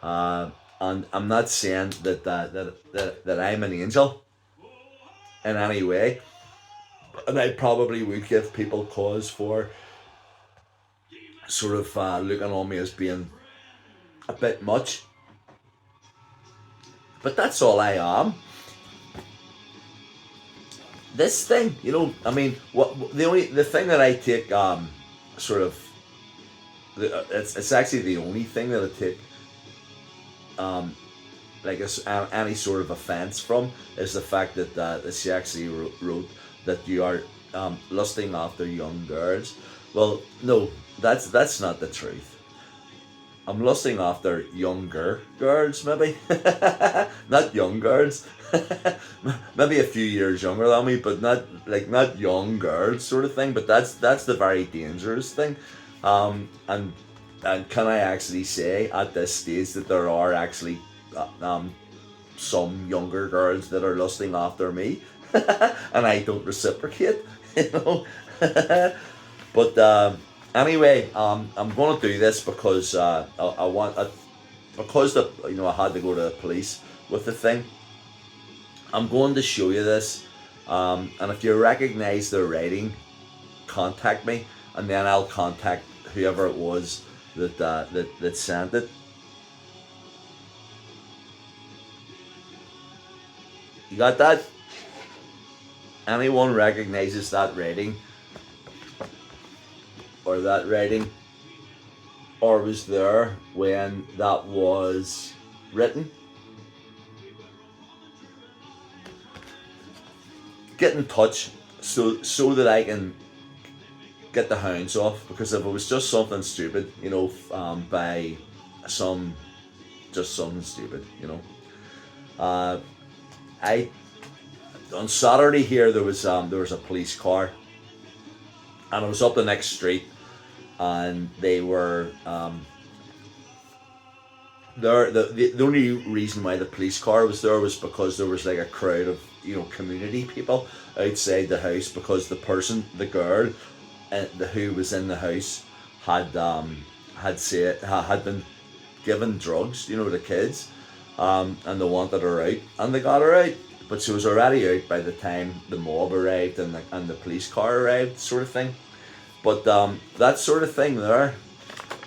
And I'm not saying that I'm an angel in any way, and I probably would give people cause for sort of looking on me as being a bit much. But that's all I am. This thing, I mean, the thing that I take sort of it's actually the only thing that I take um like any sort of offense from is the fact that she actually wrote that you are lusting after young girls. Well, no, that's not the truth. I'm lusting after younger girls, maybe. Not young girls. Maybe a few years younger than me, but not young girls sort of thing. But that's the very dangerous thing. And can I actually say at this stage that there are actually some younger girls that are lusting after me, and I don't reciprocate, you know. But anyway, I'm going to do this because I want because I had to go to the police with the thing. I'm going to show you this, and if you recognise the writing, contact me, and then I'll contact whoever it was that sent it. You got that? Anyone recognizes that writing or that writing or was there when that was written? Get in touch so that I can get the hounds off, because if it was just something stupid, by some just something stupid, uh, I on Saturday here there was a police car, and I was up the next street, and they were there. The only reason why the police car was there was because there was like a crowd of community people outside the house, because the girl, who was in the house had been given drugs, to kids, and they wanted her out, and they got her out. But she was already out by the time the mob arrived and the police car arrived, sort of thing. But that sort of thing there,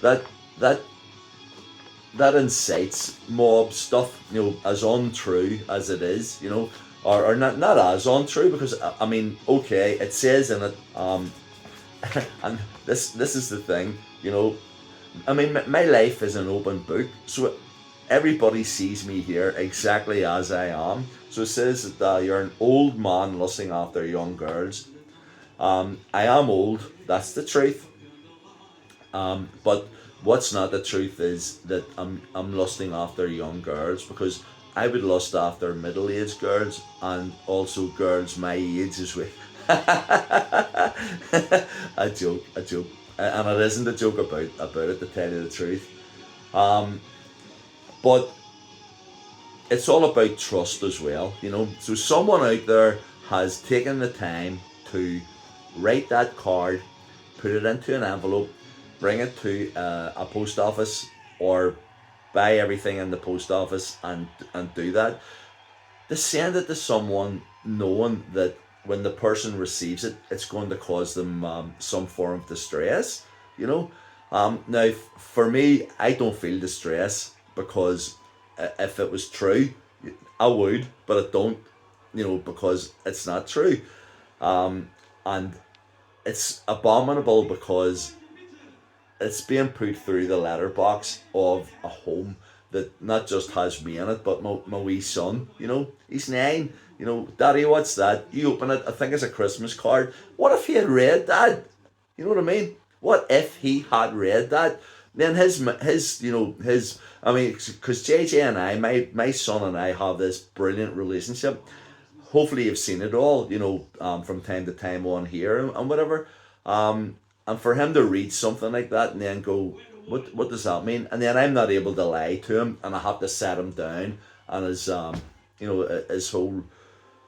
that that that incites mob stuff, as untrue as it is, or not as untrue, because I mean, okay, it says in it, and this is the thing, I mean, my life is an open book, so everybody sees me here exactly as I am. So it says that you're an old man lusting after young girls. I am old, that's the truth. But what's not the truth is that I'm lusting after young girls, because I would lust after middle-aged girls and also girls my age as well. A joke, and it isn't a joke about it, to tell you the truth. Um, but it's all about trust as well, So someone out there has taken the time to write that card, put it into an envelope, bring it to a post office, or buy everything in the post office and do that. To send it to someone knowing that when the person receives it, it's going to cause them some form of distress, Now, for me, I don't feel distress, because if it was true, I would, but I don't, because it's not true. And it's abominable because it's being put through the letterbox of a home that not just has me in it, but my wee son. He's 9. Daddy, what's that? You open it. I think it's a Christmas card. What if he had read that? You know what I mean? What if he had read that? Then his. I mean, because JJ and I, my son and I, have this brilliant relationship. Hopefully, you've seen it all. From time to time on here and whatever. And for him to read something like that and then go, what does that mean? And then I'm not able to lie to him, and I have to set him down, and his whole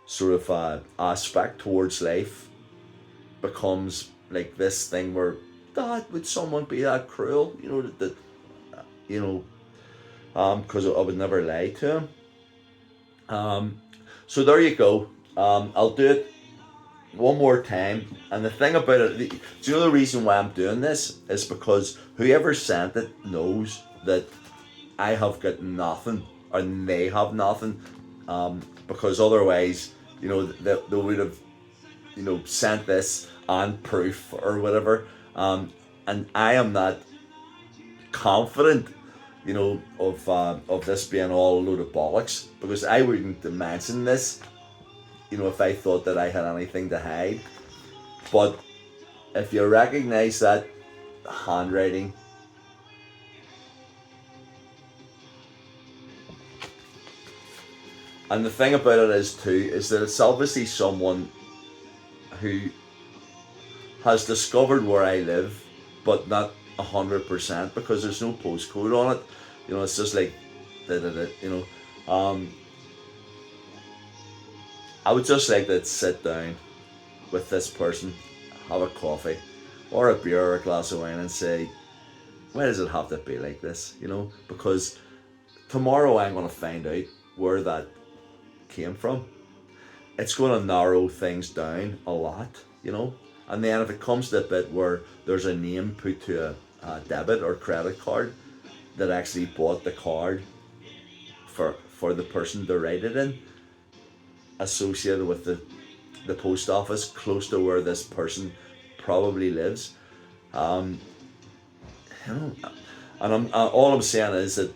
sort of aspect towards life becomes like this thing where, Dad, would someone be that cruel? You know, because I would never lie to him. So there you go. I'll do it one more time. And the thing about it, do you know the reason why I'm doing this is because whoever sent it knows that I have got nothing, or they have nothing, because otherwise, they would have, sent this on proof or whatever. And I am not confident, of this being all a load of bollocks, because I wouldn't mention this, if I thought that I had anything to hide. But if you recognize that handwriting, and the thing about it is too, is that it's obviously someone who has discovered where I live, but not 100%, because there's no postcode on it. It's just like, I would just like to sit down with this person, have a coffee, or a beer, or a glass of wine, and say, why does it have to be like this? Because tomorrow I'm going to find out where that came from. It's going to narrow things down a lot, and then if it comes to the bit where there's a name put to a debit or credit card that actually bought the card for the person to write it in, associated with the post office close to where this person probably lives, and all I'm saying is that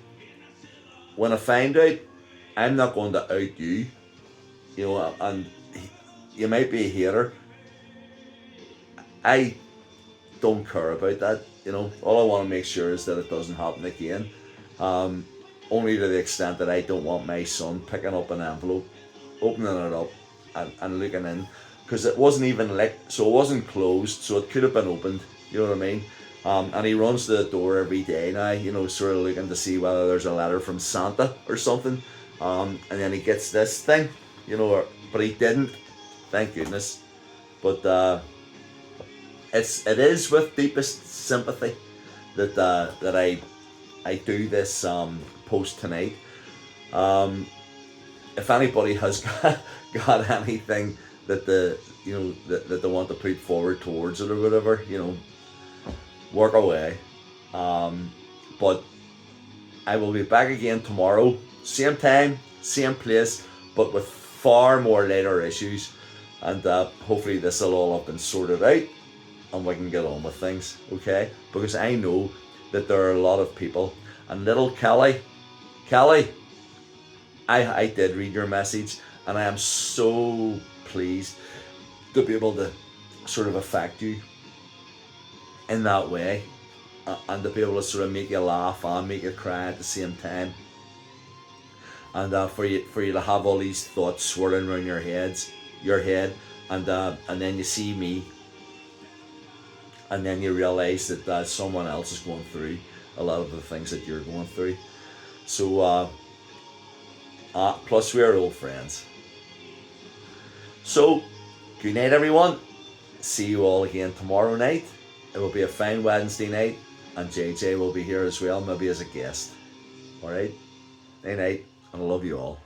when I find out, I'm not going to out you, and you might be a hater. I don't care about that. All I want to make sure is that it doesn't happen again. Only to the extent that I don't want my son picking up an envelope, opening it up, and looking in, because it wasn't even licked, so it wasn't closed, so it could have been opened. You know what I mean? And he runs to the door every day now, sort of looking to see whether there's a letter from Santa or something. And then he gets this thing, but he didn't, thank goodness. But it is with deepest sympathy that I do this post tonight. If anybody has got anything that that they want to put forward towards it or whatever, work away. But I will be back again tomorrow, same time, same place, but with far more later issues, and hopefully this will all have been sorted out and we can get on with things, okay? Because I know that there are a lot of people, and little Kelly, I did read your message, and I am so pleased to be able to sort of affect you in that way, and to be able to sort of make you laugh and make you cry at the same time, and for you to have all these thoughts swirling around your head, and then you see me, and then you realize that someone else is going through a lot of the things that you're going through. So plus we are old friends. So good night, everyone. See you all again tomorrow night. It will be a fine Wednesday night, and JJ will be here as well, maybe as a guest. Alright? Night night, and I love you all.